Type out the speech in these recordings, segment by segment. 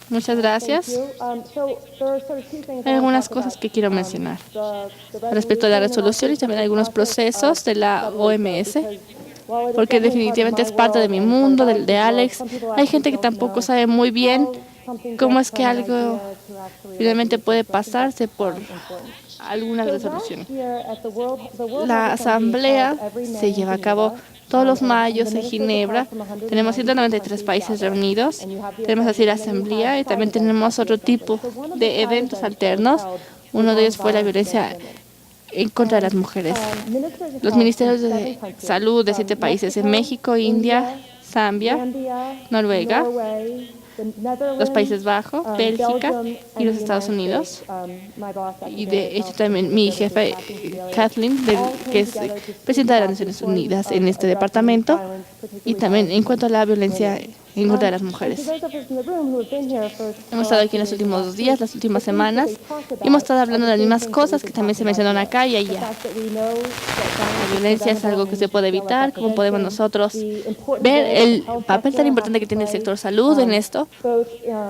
Muchas gracias. Hay algunas cosas que quiero mencionar respecto a la resolución y también algunos procesos de la OMS, porque definitivamente es parte de mi mundo, del de Alex. Hay gente que tampoco sabe muy bien cómo es que algo finalmente puede pasarse por alguna resolución. La asamblea se lleva a cabo todos los mayos en Ginebra. Tenemos 193 países reunidos. Tenemos así la asamblea y también tenemos otro tipo de eventos alternos. Uno de ellos fue la violencia en contra de las mujeres. Los ministerios de salud de 7 países, en México, India, Zambia, Noruega, los Países Bajos, Bélgica y los Estados Unidos. Y de hecho también mi jefe, Kathleen, que es presidenta de las Naciones Unidas en este departamento, y también en cuanto a la violencia en contra de las mujeres. Hemos estado aquí en los últimos 2 días, las últimas semanas, y hemos estado hablando de las mismas cosas que también se mencionaron acá y allá. La violencia es algo que se puede evitar, cómo podemos nosotros ver el papel tan importante que tiene el sector salud en esto,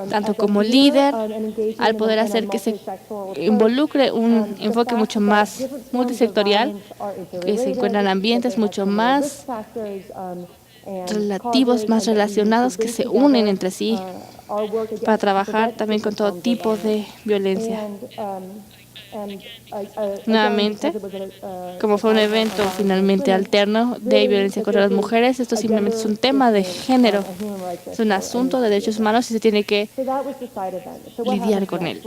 tanto como líder, al poder hacer que se involucre un enfoque mucho más multisectorial, que se encuentran ambientes mucho más relativos, más relacionados, que se unen entre sí para trabajar también con todo tipo de violencia. Nuevamente, como fue un evento finalmente alterno de violencia contra las mujeres, esto simplemente es un tema de género, es un asunto de derechos humanos y se tiene que lidiar con él.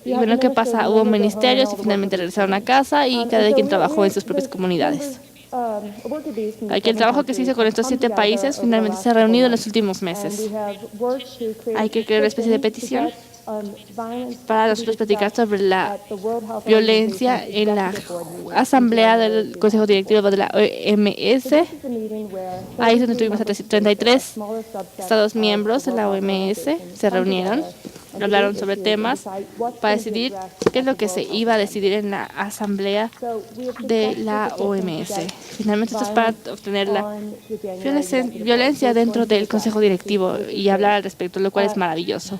Y bueno, ¿qué pasa? Hubo ministerios y finalmente regresaron a casa y cada quien trabajó en sus propias comunidades. Aquí el trabajo que se hizo con estos 7 países finalmente se ha reunido en los últimos meses. Hay que crear una especie de petición para nosotros platicar sobre la violencia en la asamblea del Consejo Directivo de la OMS. Ahí es donde tuvimos a 33 Estados miembros de la OMS, se reunieron, hablaron sobre temas para decidir qué es lo que se iba a decidir en la asamblea de la OMS. Finalmente esto es para obtener la violencia dentro del Consejo Directivo y hablar al respecto, lo cual es maravilloso.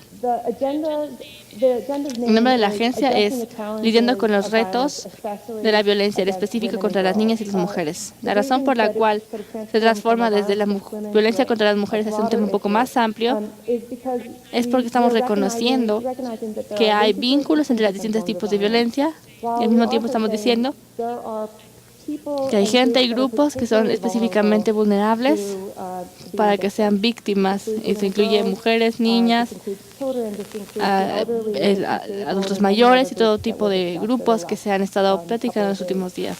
El nombre de la agencia es Lidiando con los retos de la violencia, en específico contra las niñas y las mujeres. La razón por la cual se transforma desde la violencia contra las mujeres hacia un tema un poco más amplio es porque estamos reconociendo que hay vínculos entre los distintos tipos de violencia y al mismo tiempo estamos diciendo que hay gente y grupos que son específicamente vulnerables para que sean víctimas. Eso incluye mujeres, niñas, adultos mayores y todo tipo de grupos que se han estado platicando en los últimos días.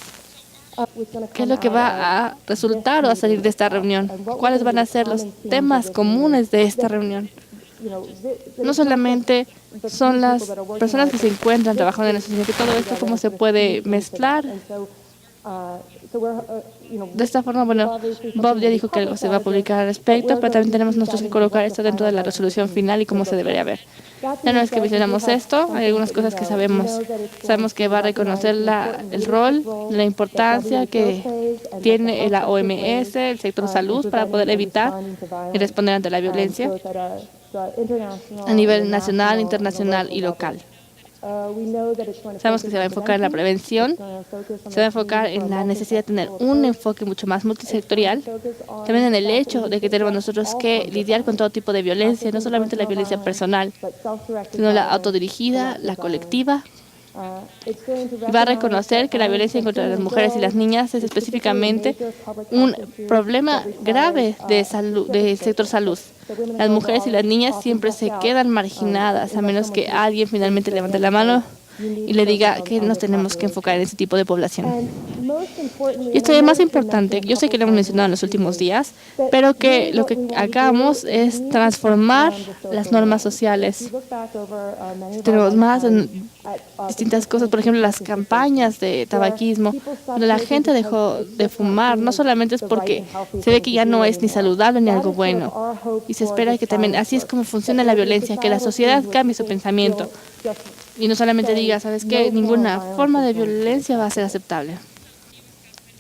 ¿Qué es lo que va a resultar o a salir de esta reunión? ¿Cuáles van a ser los temas comunes de esta reunión? No solamente son las personas que se encuentran trabajando en eso, sino que todo esto cómo se puede mezclar. De esta forma, bueno, Bob ya dijo que algo se va a publicar al respecto, pero también tenemos nosotros que colocar esto dentro de la resolución final y cómo se debería ver. Ya una vez que mencionamos esto, hay algunas cosas que sabemos. Sabemos que va a reconocer el rol, la importancia que tiene la OMS, el sector salud, para poder evitar y responder ante la violencia a nivel nacional, internacional y local. Sabemos que se va a enfocar en la prevención, se va a enfocar en la necesidad de tener un enfoque mucho más multisectorial, también en el hecho de que tenemos nosotros que lidiar con todo tipo de violencia, no solamente la violencia personal, sino la autodirigida, la colectiva. Y va a reconocer que la violencia contra las mujeres y las niñas es específicamente un problema grave de salud, del sector salud. Las mujeres y las niñas siempre se quedan marginadas a menos que alguien finalmente levante la mano y le diga que nos tenemos que enfocar en ese tipo de población. Y esto es más importante, yo sé que lo hemos mencionado en los últimos días, pero que lo que hagamos es transformar las normas sociales. Tenemos más distintas cosas, por ejemplo, las campañas de tabaquismo, donde la gente dejó de fumar, no solamente es porque se ve que ya no es ni saludable ni algo bueno, y se espera que también así es como funciona la violencia, que la sociedad cambie su pensamiento y no solamente diga, ¿sabes qué? Ninguna forma de violencia va a ser aceptable.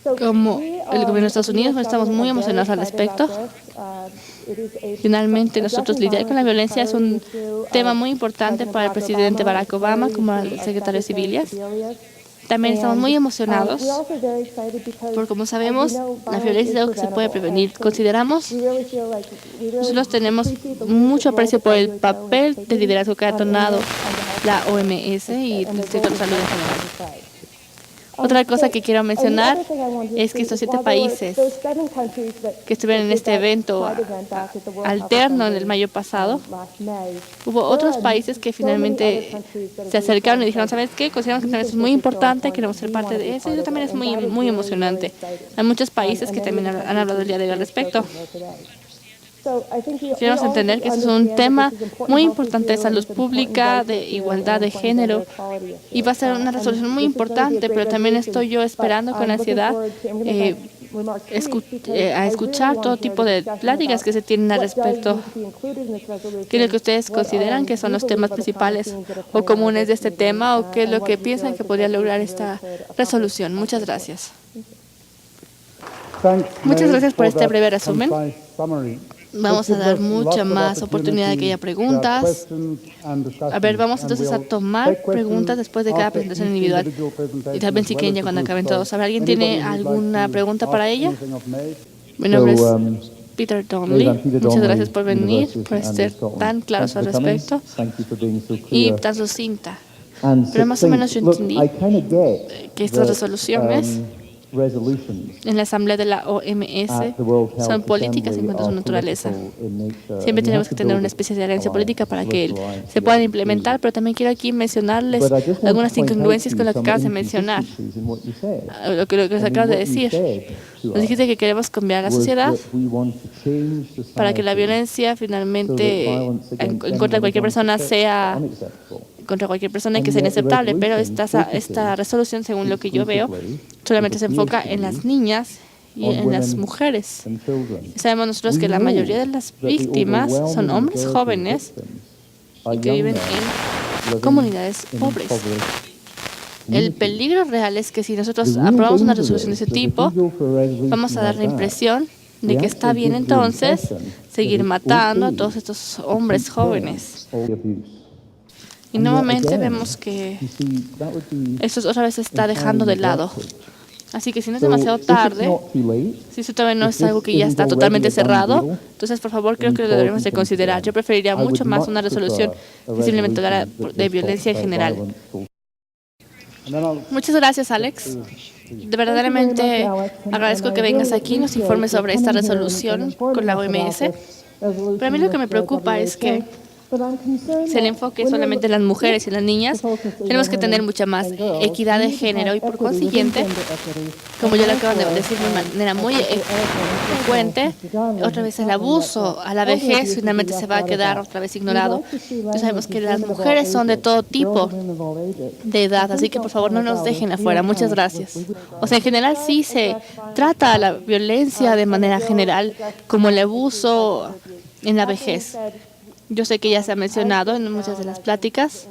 Como el gobierno de Estados Unidos, estamos muy emocionados al respecto. Finalmente, nosotros lidiar con la violencia es un tema muy importante para el presidente Barack Obama como el secretario Sebelius. También estamos muy emocionados porque, como sabemos, la violencia es algo que se puede prevenir. Nosotros tenemos mucho aprecio por el papel de liderazgo que ha tomado la OMS y el sector de salud en general. Otra cosa que quiero mencionar es que estos 7 países que estuvieron en este evento alterno en el mayo pasado, hubo otros países que finalmente se acercaron y dijeron, ¿sabes qué? Consideramos que también es muy importante, queremos ser parte de eso, y eso también es muy emocionante. Hay muchos países que también han hablado el día de hoy al respecto. Queremos entender que este es un tema muy importante de salud pública, de igualdad de género, y va a ser una resolución muy importante, pero también estoy yo esperando con ansiedad a escuchar todo tipo de pláticas que se tienen al respecto. ¿Qué es lo que ustedes consideran que son los temas principales o comunes de este tema, o qué es lo que piensan que podría lograr esta resolución? Muchas gracias. Muchas gracias por este breve resumen. Vamos a dar mucha más oportunidad de que haya preguntas. A ver, vamos entonces a tomar preguntas después de cada presentación individual. Y tal vez si quieren ya cuando acaben todos. A ver, ¿alguien tiene alguna pregunta para ella? Mi nombre es Peter Donnelly. Muchas gracias por venir, por ser tan claros al respecto y tan sucinta. Pero más o menos yo entendí que estas resoluciones en la Asamblea de la OMS son políticas en cuanto a su naturaleza. Siempre tenemos que tener una especie de alianza política para que se puedan implementar, pero también quiero aquí mencionarles algunas incongruencias con lo que acabas de mencionar, lo que les acabas de decir. Nos dijiste que queremos cambiar la sociedad para que la violencia finalmente en contra de cualquier persona sea contra cualquier persona que sea inaceptable, pero esta resolución, según lo que yo veo, solamente se enfoca en las niñas y en las mujeres. Sabemos nosotros que la mayoría de las víctimas son hombres jóvenes y que viven en comunidades pobres. El peligro real es que si nosotros aprobamos una resolución de ese tipo, vamos a dar la impresión de que está bien entonces seguir matando a todos estos hombres jóvenes. Y nuevamente vemos que esto otra vez se está dejando de lado. Así que si no es demasiado tarde, si esto todavía no es algo que ya está totalmente cerrado, entonces por favor creo que lo deberíamos de considerar. Yo preferiría mucho más una resolución que simplemente hablara de violencia en general. Muchas gracias, Alex. De verdaderamente agradezco que vengas aquí y nos informes sobre esta resolución con la OMS. Pero a mí lo que me preocupa es que si el enfoque solamente en las mujeres y las niñas, tenemos que tener mucha más equidad de género y por consiguiente, como yo lo acabo de decir de manera muy frecuente, otra vez el abuso a la vejez finalmente se va a quedar otra vez ignorado. Ya sabemos que las mujeres son de todo tipo de edad, así que por favor no nos dejen afuera. Muchas gracias. O sea, en general sí se trata la violencia de manera general como el abuso en la vejez. Yo sé que ya se ha mencionado en muchas de las pláticas.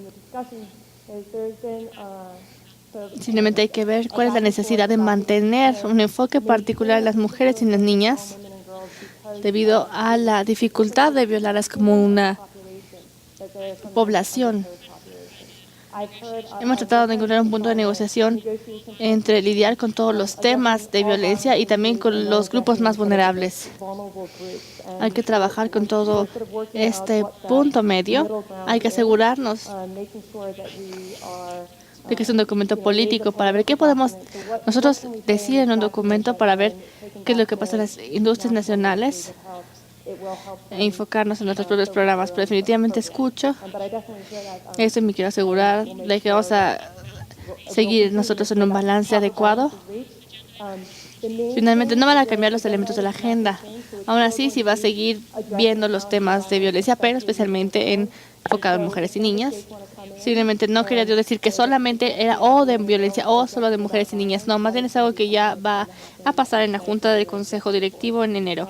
Simplemente hay que ver cuál es la necesidad de mantener un enfoque particular en las mujeres y en las niñas debido a la dificultad de violarlas como una población. Hemos tratado de encontrar un punto de negociación entre lidiar con todos los temas de violencia y también con los grupos más vulnerables. Hay que trabajar con todo este punto medio. Hay que asegurarnos de que es un documento político para ver qué podemos nosotros decir en un documento para ver qué es lo que pasa en las industrias nacionales e enfocarnos en nuestros propios programas. Pero definitivamente escucho eso y me quiero asegurar de que vamos a seguir nosotros en un balance adecuado. Finalmente no van a cambiar los elementos de la agenda. Aún así, sí va a seguir viendo los temas de violencia, pero especialmente enfocado en mujeres y niñas. Simplemente no quería yo decir que solamente era o de violencia o solo de mujeres y niñas. No, más bien es algo que ya va a pasar en la Junta del Consejo Directivo en enero.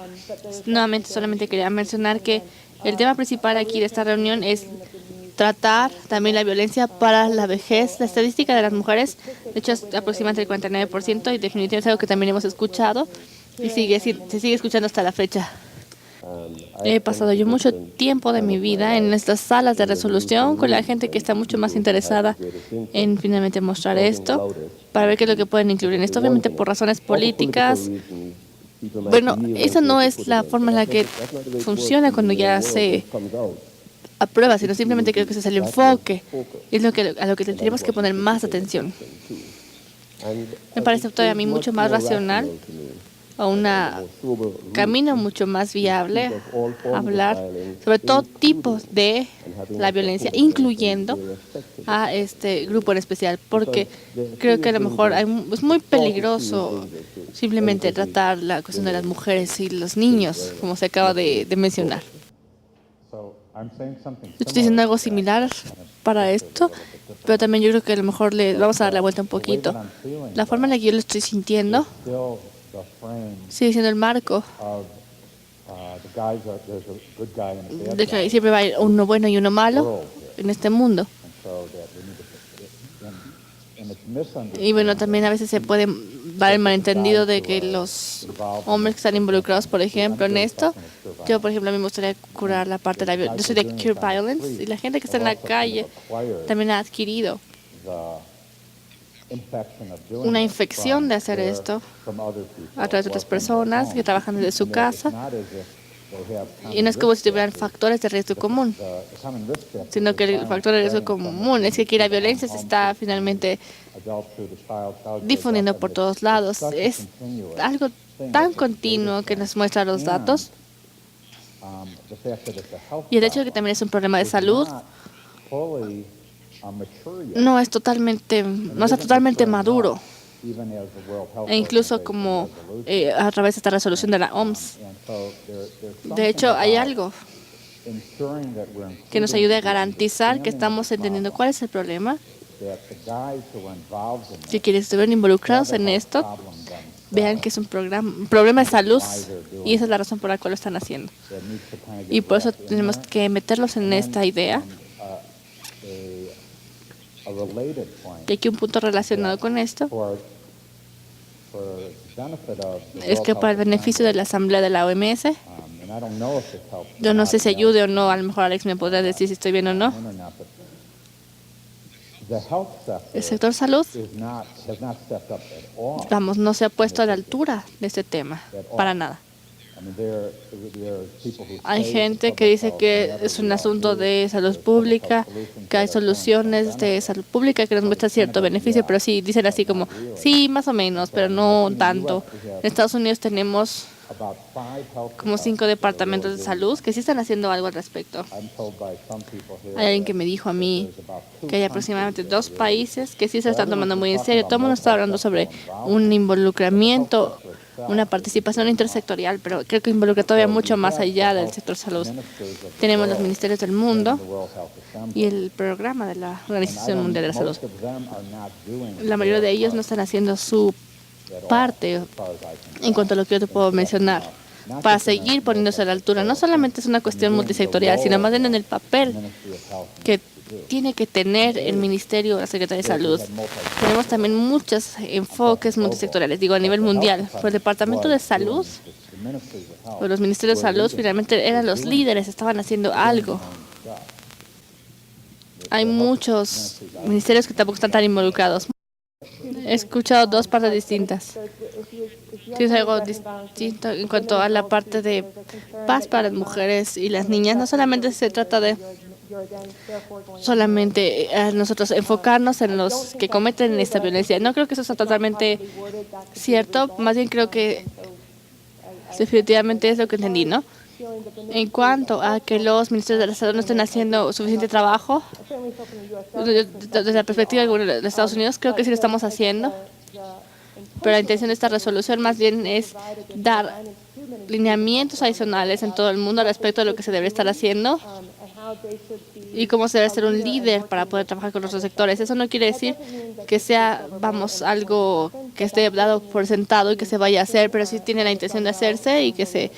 Nuevamente, solamente quería mencionar que el tema principal aquí de esta reunión es tratar también la violencia para la vejez. La estadística de las mujeres, de hecho, es aproximadamente el 49% y definitivamente es algo que también hemos escuchado y se sigue escuchando hasta la fecha. He pasado yo mucho tiempo de mi vida en estas salas de resolución con la gente que está mucho más interesada en finalmente mostrar esto, para ver qué es lo que pueden incluir en esto, obviamente por razones políticas. Bueno, esa no es la forma en la que funciona cuando ya se aprueba, sino simplemente creo que ese es el enfoque, es a lo que tendríamos que poner más atención. Me parece todavía a mí mucho más racional o un camino mucho más viable hablar sobre todo tipo de la violencia, incluyendo a este grupo en especial, porque creo que a lo mejor es muy peligroso simplemente tratar la cuestión de las mujeres y los niños, como se acaba de mencionar. Estoy diciendo algo similar para esto, pero también yo creo que a lo mejor le vamos a dar la vuelta un poquito. La forma en la que yo lo estoy sintiendo sigue siendo el marco de que siempre va a haber uno bueno y uno malo en este mundo. Y bueno, también a veces se puede dar el malentendido de que los hombres que están involucrados, por ejemplo, en esto, yo, por ejemplo, a mí me gustaría curar la parte de la violencia. Yo soy de Cure Violence y la gente que está en la calle también ha adquirido una infección de hacer esto a través de otras personas que trabajan desde su casa. Y no es como si tuvieran factores de riesgo común, sino que el factor de riesgo común es que aquí la violencia se está finalmente difundiendo por todos lados. Es algo tan continuo que nos muestra los datos. Y el hecho de que también es un problema de salud no está totalmente maduro. E incluso como a través de esta resolución de la OMS. De hecho, hay algo que nos ayude a garantizar que estamos entendiendo cuál es el problema, que quienes estuvieron involucrados en esto vean que es un problema de salud y esa es la razón por la cual lo están haciendo. Y por eso tenemos que meterlos en esta idea. Y aquí un punto relacionado con esto es que para el beneficio de la Asamblea de la OMS, yo no sé si ayude o no, a lo mejor Alex me podrá decir si estoy bien o no. El sector salud, vamos, no se ha puesto a la altura de este tema, para nada. Hay gente que dice que es un asunto de salud pública, que hay soluciones de salud pública que nos muestran cierto beneficio, pero sí, dicen así como, sí, más o menos, pero no tanto. En Estados Unidos tenemos como 5 departamentos de salud que sí están haciendo algo al respecto. Hay alguien que me dijo a mí que hay aproximadamente 2 países que sí se están tomando muy en serio. Todo el mundo está hablando sobre un involucramiento, una participación intersectorial, pero creo que involucra todavía mucho más allá del sector salud. Tenemos los ministerios del mundo y el programa de la Organización Mundial de la Salud. La mayoría de ellos no están haciendo su parte en cuanto a lo que yo te puedo mencionar para seguir poniéndose a la altura. No solamente es una cuestión multisectorial, sino más bien en el papel que tiene que tener el Ministerio de la Secretaría de Salud. Tenemos también muchos enfoques multisectoriales, digo, a nivel mundial. Por el Departamento de Salud, o los Ministerios de Salud, finalmente eran los líderes, estaban haciendo algo. Hay muchos ministerios que tampoco están tan involucrados. He escuchado 2 partes distintas. Sí, es algo distinto en cuanto a la parte de paz para las mujeres y las niñas. No solamente se trata de nosotros enfocarnos en los que cometen esta violencia. No creo que eso sea totalmente cierto. Más bien creo que definitivamente es lo que entendí, ¿no? En cuanto a que los ministerios de la salud no estén haciendo suficiente trabajo, desde la perspectiva de Estados Unidos, creo que sí lo estamos haciendo. Pero la intención de esta resolución más bien es dar lineamientos adicionales en todo el mundo respecto a lo que se debe estar haciendo y cómo se debe ser un líder para poder trabajar con otros sectores. Eso no quiere decir que sea, vamos, algo que esté dado por sentado y que se vaya a hacer, pero sí tiene la intención de hacerse y que se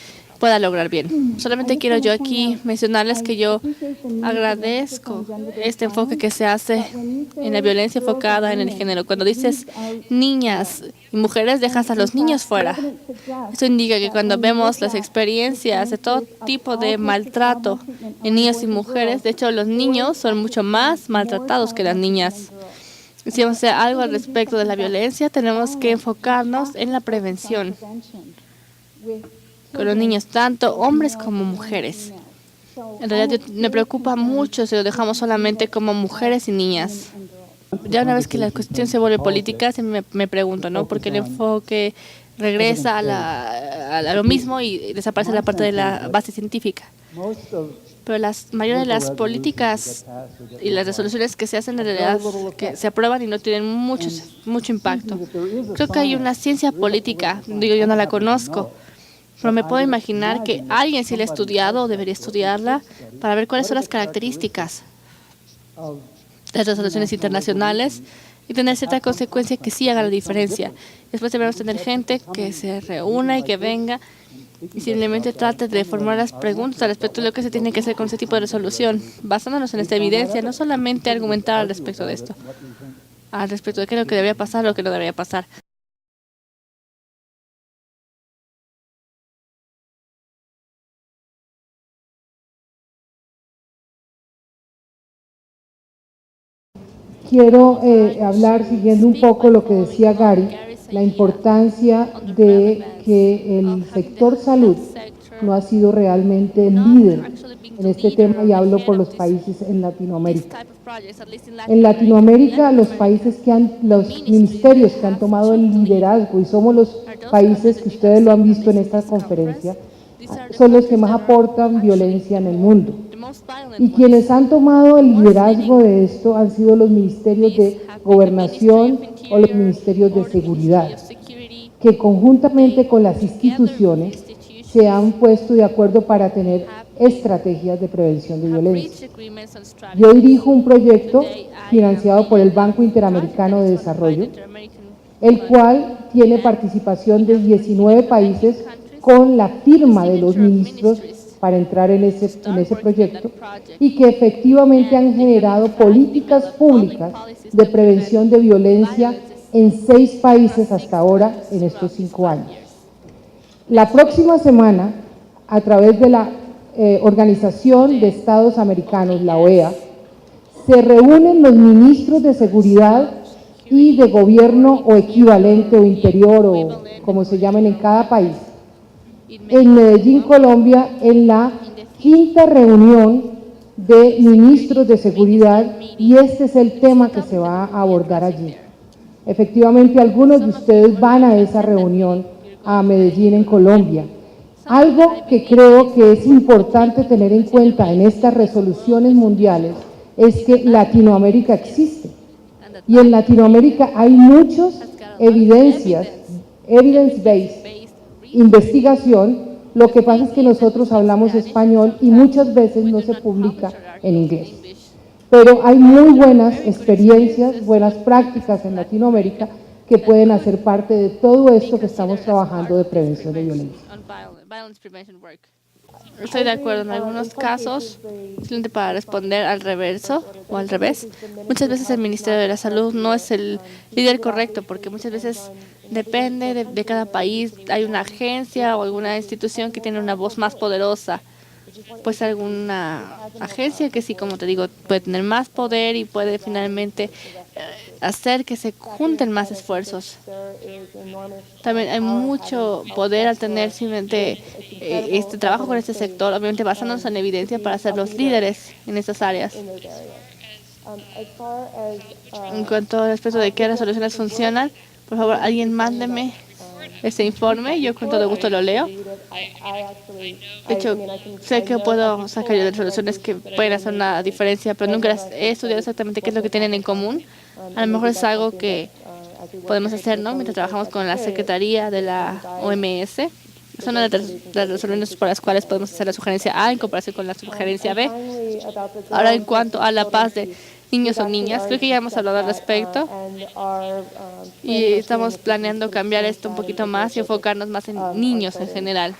pueda lograr bien. Solamente quiero yo aquí mencionarles que yo agradezco este enfoque que se hace en la violencia enfocada en el género. Cuando dices niñas y mujeres, dejas a los niños fuera. Eso indica que cuando vemos las experiencias de todo tipo de maltrato en niños y mujeres, de hecho los niños son mucho más maltratados que las niñas. Si vamos a hacer algo al respecto de la violencia, tenemos que enfocarnos en la prevención con los niños, tanto hombres como mujeres. En realidad me preocupa mucho si lo dejamos solamente como mujeres y niñas. Ya una vez que la cuestión se vuelve política, me pregunto, ¿no? Porque el enfoque regresa a lo mismo y desaparece la parte de la base científica. Pero la mayoría de las políticas y las resoluciones que se hacen en realidad que se aprueban y no tienen mucho impacto. Creo que hay una ciencia política, digo, yo no la conozco, pero me puedo imaginar que alguien sí la ha estudiado o debería estudiarla para ver cuáles son las características de las resoluciones internacionales y tener cierta consecuencia que sí haga la diferencia. Después debemos tener gente que se reúna y que venga y simplemente trate de formular las preguntas al respecto de lo que se tiene que hacer con ese tipo de resolución, basándonos en esta evidencia, no solamente argumentar al respecto de esto, al respecto de qué es lo que debería pasar o lo que no debería pasar. Quiero hablar, siguiendo un poco lo que decía Gary, la importancia de que el sector salud no ha sido realmente el líder en este tema, y hablo por los países en Latinoamérica. En Latinoamérica, los ministerios que han tomado el liderazgo, y somos los países que ustedes lo han visto en esta conferencia, son los que más aportan violencia en el mundo. Y quienes han tomado el liderazgo de esto han sido los ministerios de gobernación o los ministerios de seguridad, que conjuntamente con las instituciones se han puesto de acuerdo para tener estrategias de prevención de violencia. Yo dirijo un proyecto financiado por el Banco Interamericano de Desarrollo, el cual tiene participación de 19 países con la firma de los ministros para entrar en ese proyecto, y que efectivamente han generado políticas públicas de prevención de violencia en 6 países hasta ahora en estos 5 años. La próxima semana, a través de la Organización de Estados Americanos, la OEA, se reúnen los ministros de seguridad y de gobierno o equivalente o interior o como se llamen en cada país, en Medellín, Colombia, en la 5ª reunión de ministros de seguridad, y este es el tema que se va a abordar allí. Efectivamente, algunos de ustedes van a esa reunión a Medellín, en Colombia. Algo que creo que es importante tener en cuenta en estas resoluciones mundiales es que Latinoamérica existe, y en Latinoamérica hay muchas evidencias, evidence-based, investigación. Lo que pasa es que nosotros hablamos español y muchas veces no se publica en inglés. Pero hay muy buenas experiencias, buenas prácticas en Latinoamérica que pueden hacer parte de todo esto que estamos trabajando de prevención de violencia. Estoy de acuerdo en algunos casos, simplemente para responder al reverso o al revés. Muchas veces el Ministerio de la Salud no es el líder correcto, porque muchas veces depende de cada país. Hay una agencia o alguna institución que tiene una voz más poderosa. Pues alguna agencia que sí, como te digo, puede tener más poder y puede finalmente hacer que se junten más esfuerzos. También hay mucho poder al tener simplemente este trabajo con este sector, obviamente basándonos en evidencia para ser los líderes en estas áreas. En cuanto al respecto de qué resoluciones funcionan, por favor, alguien mándeme ese informe, yo con todo gusto lo leo. De hecho, sé que puedo sacar yo de resoluciones que pueden hacer una diferencia, pero nunca he estudiado exactamente qué es lo que tienen en común. A lo mejor es algo que podemos hacer, ¿no? Mientras trabajamos con la Secretaría de la OMS. Son una de las resoluciones por las cuales podemos hacer la sugerencia A en comparación con la sugerencia B. Ahora, en cuanto a la paz de niños o niñas, creo que ya hemos hablado al respecto y estamos planeando cambiar esto un poquito más y enfocarnos más en niños en general.